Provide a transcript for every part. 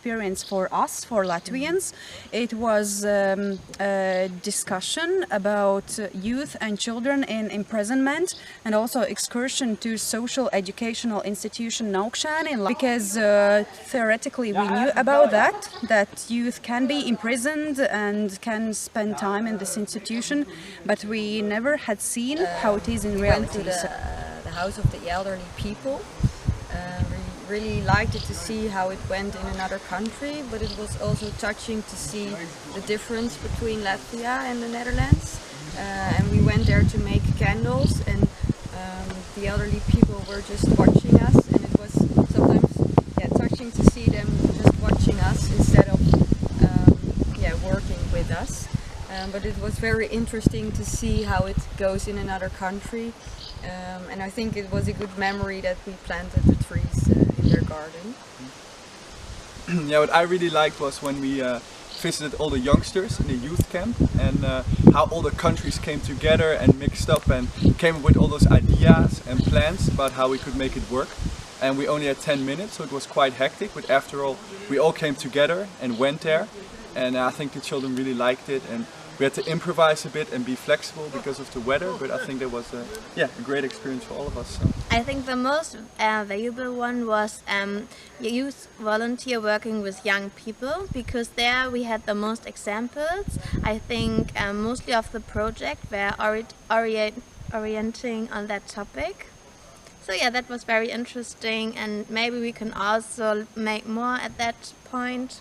experience for us, for Latvians. It was a discussion about youth and children in imprisonment, and also excursion to social educational institution Naukšēni, because theoretically we knew about that youth can be imprisoned and can spend time in this institution, but we never had seen how it is in reality. We went to the house of the elderly people. We really liked it to see how it went in another country, but it was also touching to see the difference between Latvia and the Netherlands. And we went there to make candles, and the elderly people were just watching us, and it was sometimes touching to see them just watching us instead of working with us. But it was very interesting to see how it goes in another country, and I think it was a good memory that we planted the trees in their garden. Yeah, what I really liked was when we visited all the youngsters in the youth camp, and how all the countries came together and mixed up and came up with all those ideas and plans about how we could make it work. And we only had 10 minutes, so it was quite hectic, but after all we all came together and went there, and I think the children really liked it, and we had to improvise a bit and be flexible because of the weather, but I think that was a great experience for all of us. So. I think the most valuable one was youth volunteer working with young people, because there we had the most examples. I think mostly of the project were orienting on that topic. So yeah, that was very interesting, and maybe we can also make more at that point.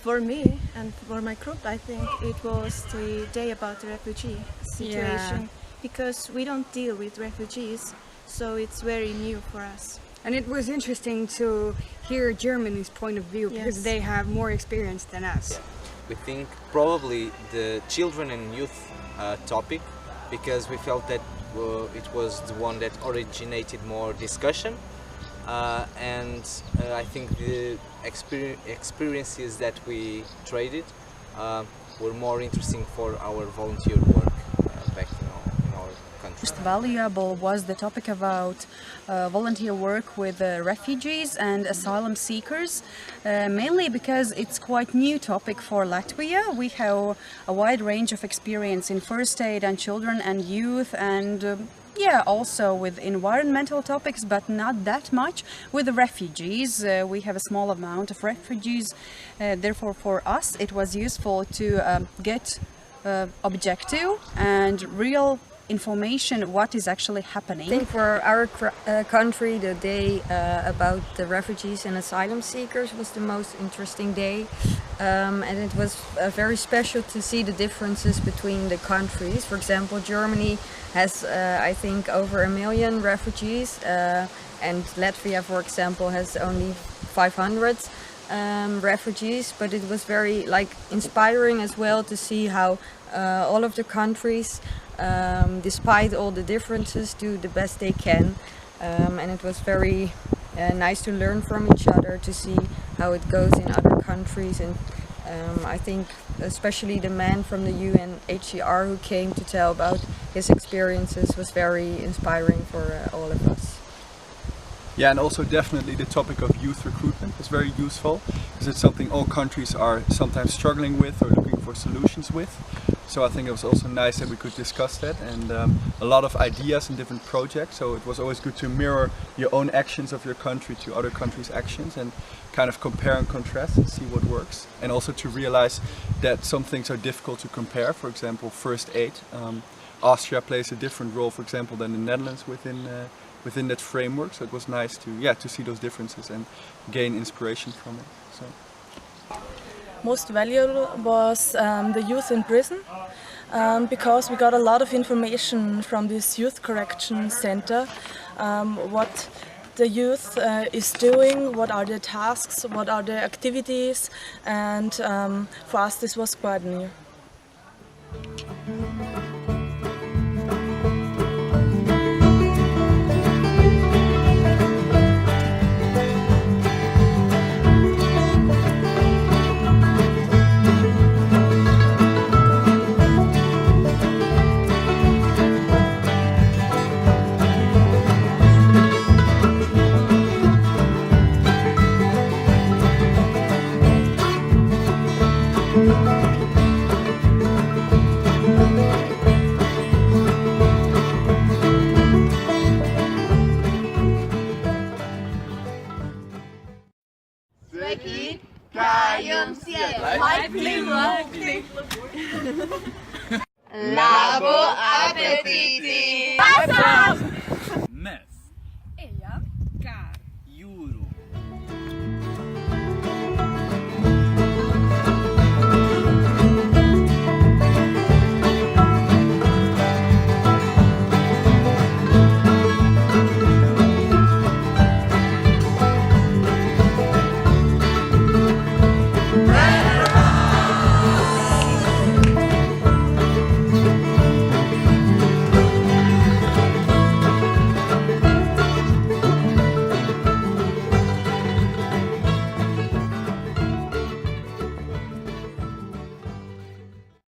For me and for my group, I think it was the day about the refugee situation, because we don't deal with refugees, so it's very new for us. And it was interesting to hear Germany's point of view, because they have more experience than us. We think probably the children and youth topic, because we felt that it was the one that originated more discussion. And I think the experiences that we traded were more interesting for our volunteer work back in our country. Most valuable was the topic about volunteer work with refugees and asylum seekers, mainly because it's quite new topic for Latvia. We have a wide range of experience in first aid and children and youth, and also with environmental topics, but not that much with the refugees. We have a small amount of refugees, therefore for us it was useful to get objective and real information what is actually happening. I think for our country, the day about the refugees and asylum seekers was the most interesting day, and it was very special to see the differences between the countries. For example, Germany has I think over 1 million refugees, and Latvia, for example, has only 500 refugees, but it was very inspiring as well to see how all of the countries, despite all the differences, do the best they can, and it was very nice to learn from each other, to see how it goes in other countries. And I think especially the man from the UNHCR who came to tell about his experiences was very inspiring for all of us. Yeah, and also definitely the topic of youth recruitment was very useful, because it's something all countries are sometimes struggling with or looking for solutions with. So I think it was also nice that we could discuss that, and a lot of ideas and different projects. So it was always good to mirror your own actions of your country to other countries' actions, and kind of compare and contrast and see what works. And also to realize that some things are difficult to compare. For example, first aid. Austria plays a different role, for example, than the Netherlands within that framework. So it was nice to see those differences and gain inspiration from it. So. Most valuable was the youth in prison, because we got a lot of information from this youth correction center, what the youth is doing, what are their tasks, what are their activities, and for us this was quite new. Sveiki, kā jums iet? Laipni lūgti! Labu apetīti! Pasaules!